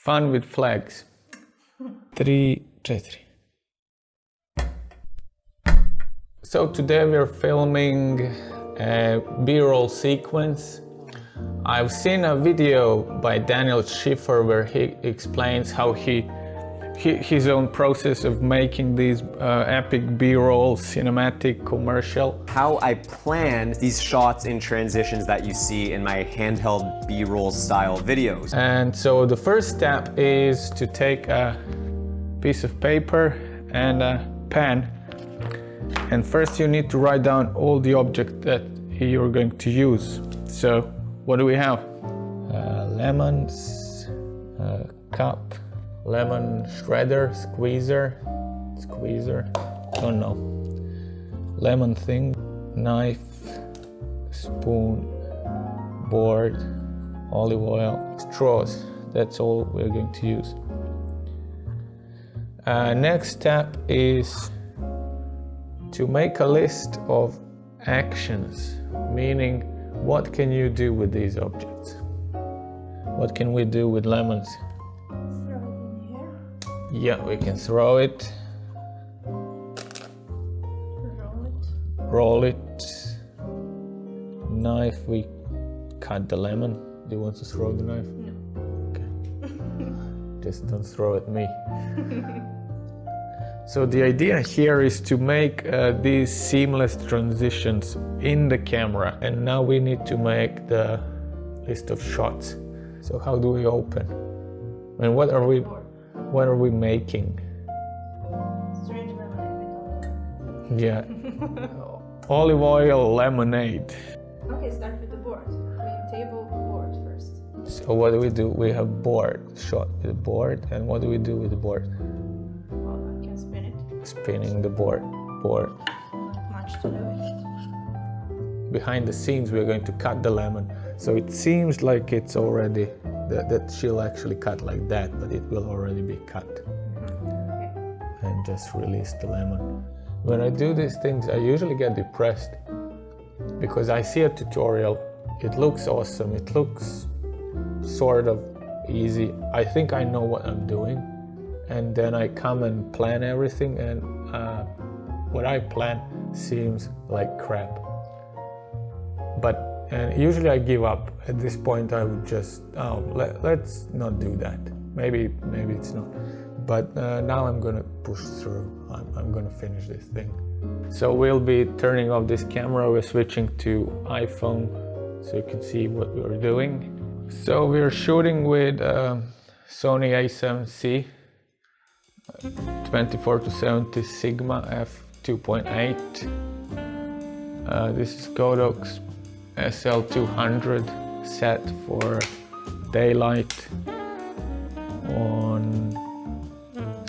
Fun with flags. 3, 4. So today we're filming a B-roll sequence. I've seen a video by Daniel Shiffer where he explains how his own process of making these epic B-roll, cinematic, commercial. How I plan these shots and transitions that you see in my handheld B-roll style videos. And so the first step is to take a piece of paper and a pen. And first you need to write down all the objects that you're going to use. So what do we have? Lemons, cup, lemon shredder, squeezer, don't know, lemon thing, knife, spoon, board, olive oil, straws. That's all we're going to use. Next step is to make a list of actions, meaning what can you do with these objects? What can we do with lemons? Throw it in here. Yeah, we can throw it, roll it. Knife, we cut the lemon. Do you want to throw the knife? No. Okay. Just don't throw at me. So the idea here is to make these seamless transitions in the camera. And now we need to make the list of shots. So how do we open? And what are we making? Strange lemonade. Yeah. Olive oil lemonade. Okay, start with the board. Clean table, board first. So what do? We have board, shot with the board. And what do we do with the board? Well, I can spin it. Spinning the board. Not much to do with it. Behind the scenes, we're going to cut the lemon. So it seems like it's already, that she'll actually cut like that, but it will already be cut. Okay. And just release the lemon. When I do these things, I usually get depressed because I see a tutorial, it looks awesome, it looks sort of easy. I think I know what I'm doing, and then I come and plan everything, and what I plan seems like crap. And usually I give up. At this point I would just, let's not do that. Maybe it's not. But now I'm gonna push through. I'm gonna finish this thing. So we'll be turning off this camera. We're switching to iPhone so you can see what we're doing. So we're shooting with Sony A7C 24-70 Sigma f2.8. This is Godox SL200 set for daylight on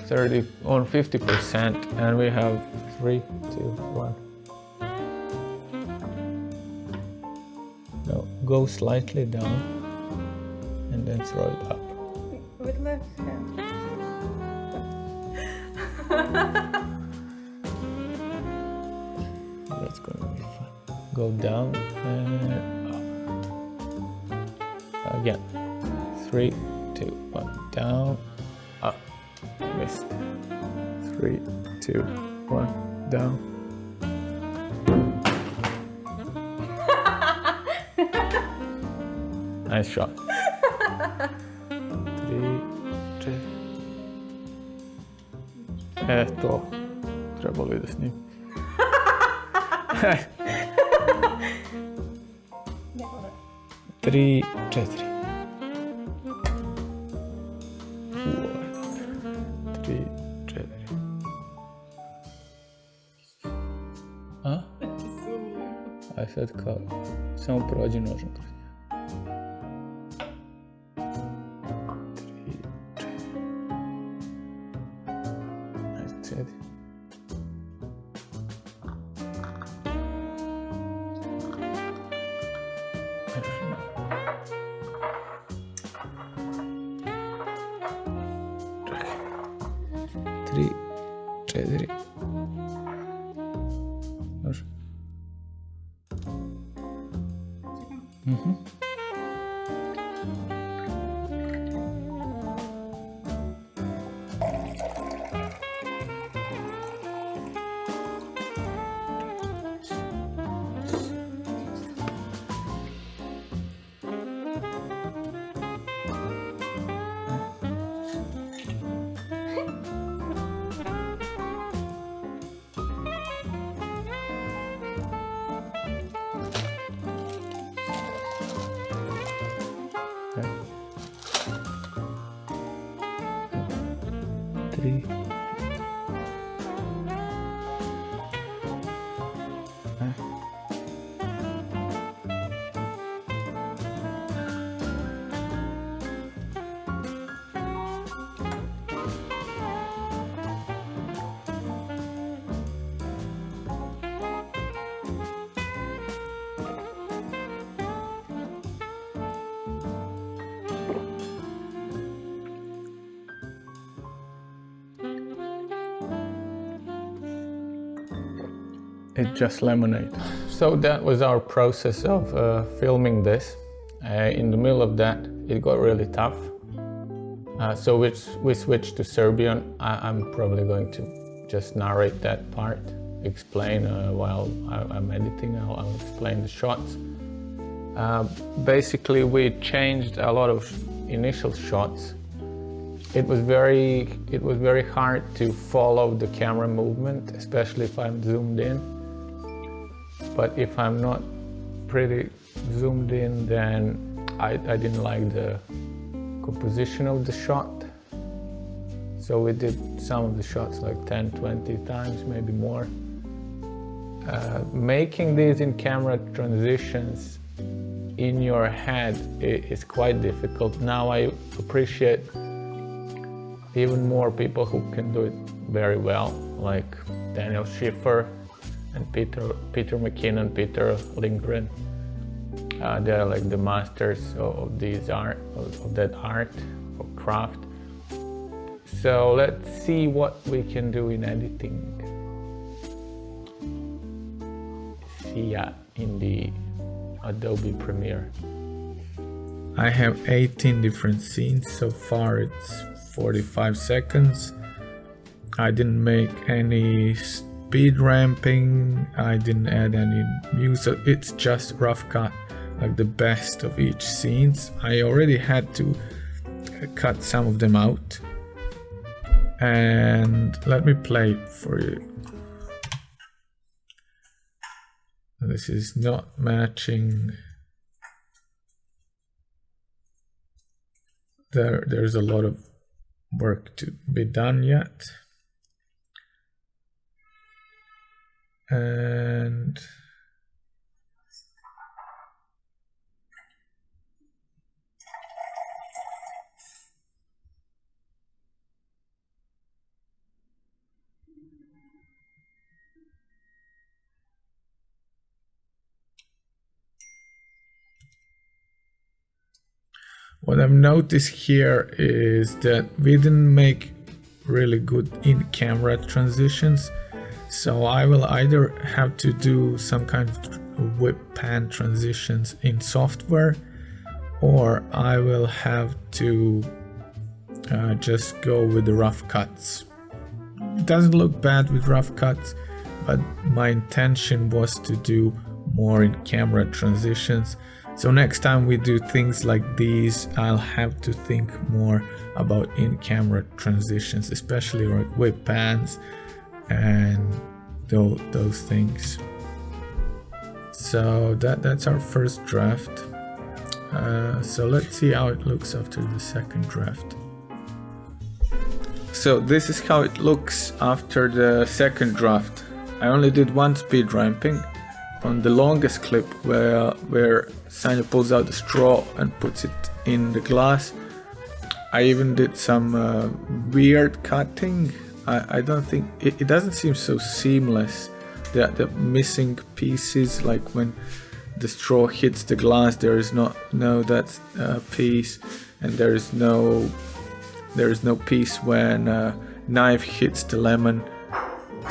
50%, and we have 3, 2, 1. No, go slightly down and then throw it up. With left hand. That's gonna be fun. Go down and up. Again. 3, 2, 1. Down, up. Missed. 3, 2, 1. Down. Nice shot. 3, 4. To. Trebalo je da snim. 3, 4. 3, 4. A? Aj sad kao, samo prođi nožom kroz nje. 3, 4. Ajde, sjedi. Čekaj. 3, 4. Može? 3. It's just lemonade. So that was our process of filming this. In the middle of that, it got really tough. So we switched to Serbian. I'm probably going to just narrate that part, explain while I'm editing. I'll explain the shots. Basically, we changed a lot of initial shots. It was very hard to follow the camera movement, especially if I'm zoomed in. But if I'm not pretty zoomed in, then I didn't like the composition of the shot. So we did some of the shots like 10, 20 times, maybe more. Making these in camera transitions in your head is quite difficult. Now I appreciate even more people who can do it very well, like Daniel Shiffer and Peter McKinnon, Peter Lindgren. They're like the masters of these of that art or craft. So let's see what we can do in editing. See ya in the Adobe Premiere. I have 18 different scenes. So far it's 45 seconds. I didn't make any speed ramping, I didn't add any music, it's just rough cut, like the best of each scenes. I already had to cut some of them out, and let me play it for you. This is not matching. There's a lot of work to be done yet. And what I've noticed here is that we didn't make really good in-camera transitions. So I will either have to do some kind of whip pan transitions in software, or I will have to just go with the rough cuts. It doesn't look bad with rough cuts, but my intention was to do more in camera transitions. So next time we do things like these, I'll have to think more about in-camera transitions, especially like whip pans and those things. So that's our first draft. So let's see how it looks after the second draft. So this is how it looks after the second draft. I only did one speed ramping on the longest clip where Sanya pulls out the straw and puts it in the glass. I even did some weird cutting. I don't think it doesn't seem so seamless. The missing pieces, like when the straw hits the glass, there is no that's a piece, and there is no piece when knife hits the lemon.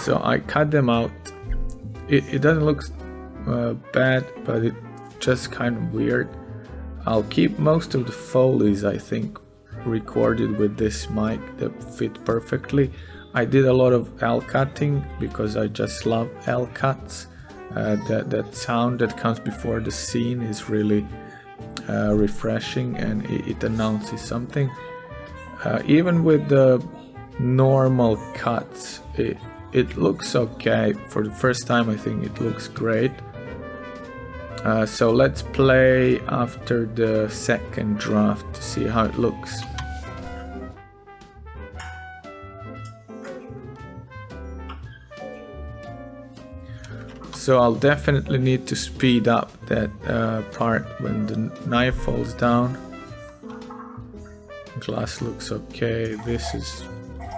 So I cut them out. It doesn't look bad, but it just kind of weird. I'll keep most of the Foleys, I think, recorded with this mic that fit perfectly. I did a lot of L cutting because I just love L cuts. That sound that comes before the scene is really refreshing, and it announces something. Even with the normal cuts, it looks okay. For the first time, I think it looks great. So let's play after the second draft to see how it looks. So I'll definitely need to speed up that part when the knife falls down. Glass looks okay, this is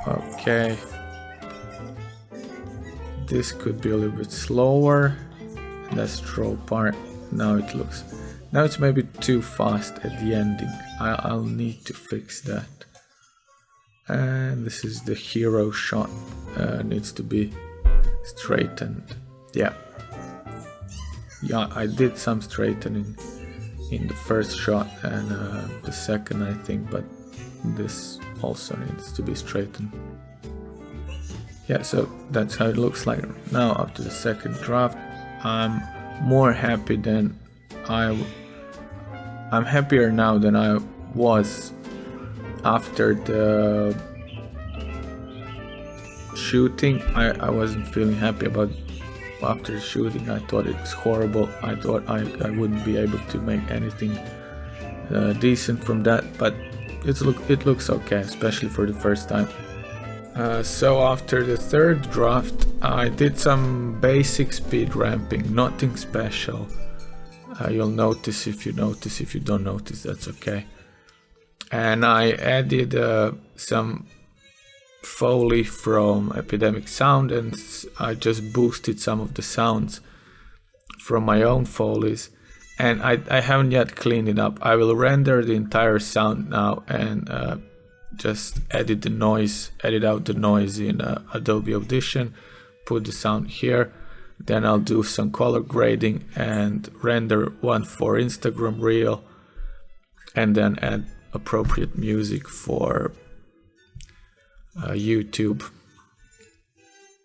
okay. This could be a little bit slower. That straw part, now it's maybe too fast at the ending. I'll need to fix that. And this is the hero shot, needs to be straightened. Yeah, I did some straightening in the first shot and the second, I think, but this also needs to be straightened. Yeah, so that's how it looks like now after the second draft. I'm more happy than I'm happier now than I was after the shooting. I wasn't feeling happy about after the shooting. I thought it was horrible. I thought I wouldn't be able to make anything decent from that, but it looks okay, especially for the first time. So after the third draft, I did some basic speed ramping, nothing special. You'll notice if you notice. If you don't notice, that's okay. And I added some Foley from Epidemic Sound, and I just boosted some of the sounds from my own Foleys. And I haven't yet cleaned it up. I will render the entire sound now and just edit out the noise in Adobe Audition, put the sound here. Then I'll do some color grading and render one for Instagram Reel, and then add appropriate music for YouTube.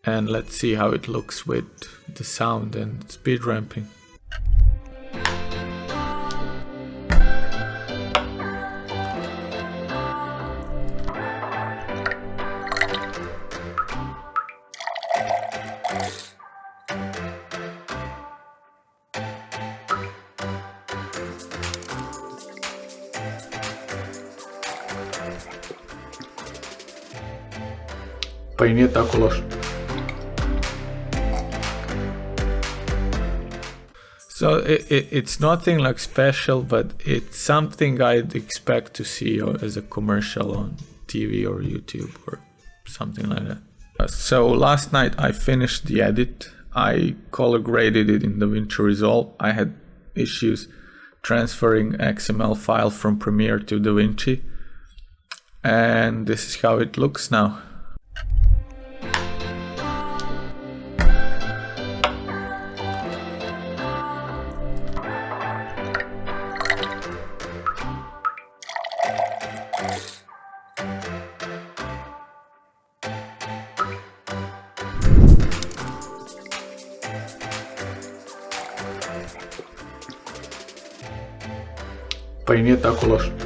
And let's see how it looks with the sound and speed ramping. Pa i nije tako loše. So it's nothing like special, but it's something I'd expect to see as a commercial on TV or YouTube or something like that. So last night I finished the edit. I color graded it in DaVinci Resolve. I had issues transferring XML file from Premiere to DaVinci. And this is how it looks now. Pa i nije tako loše.